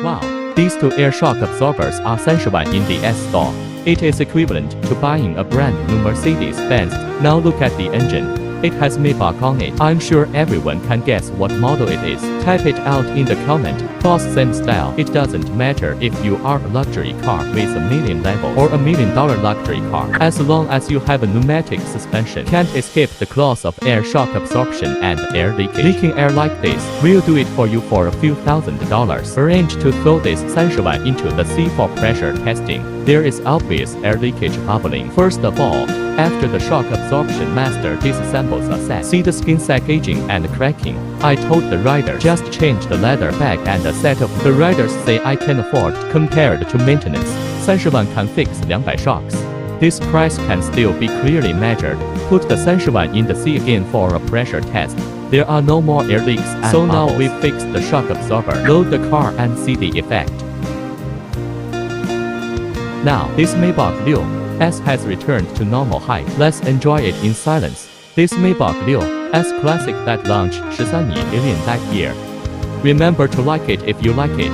Wow, these two air shock absorbers are 30万 in the S store. It is equivalent to buying a brand new Mercedes-Benz. Now look at the engine. It has Maibakh on it. I'm sure everyone can guess what model it is. Type it out in the comment. Both same style. It doesn't matter if you are a luxury car with a million level or $1 million luxury car. As long as you have a pneumatic suspension, can't escape the clause of air shock absorption and air leakage. Leaking air like this will do it for you for a few $1,000s. Arrange to throw this 30万 into the sea for pressure testing. There is obvious air leakage bubbling. First of all, after the shock absorption master disassembles a set, see the skin sack aging and cracking. I told the rider just change the leather bag and a set of. The riders say I can afford compared to maintenance. 30万 can fix 200 shocks. This price can still be clearly measured. Put the 30万 in the sea again for a pressure test. There are no more air leaks and so bubbles. Now we've fixed the shock absorber. Load the car and see the effect. Now, this Maibakh 6S has returned to normal height. Let's enjoy it in silence. This Maibakh 6S Classic that launched 13 million that year. Remember to like it if you like it.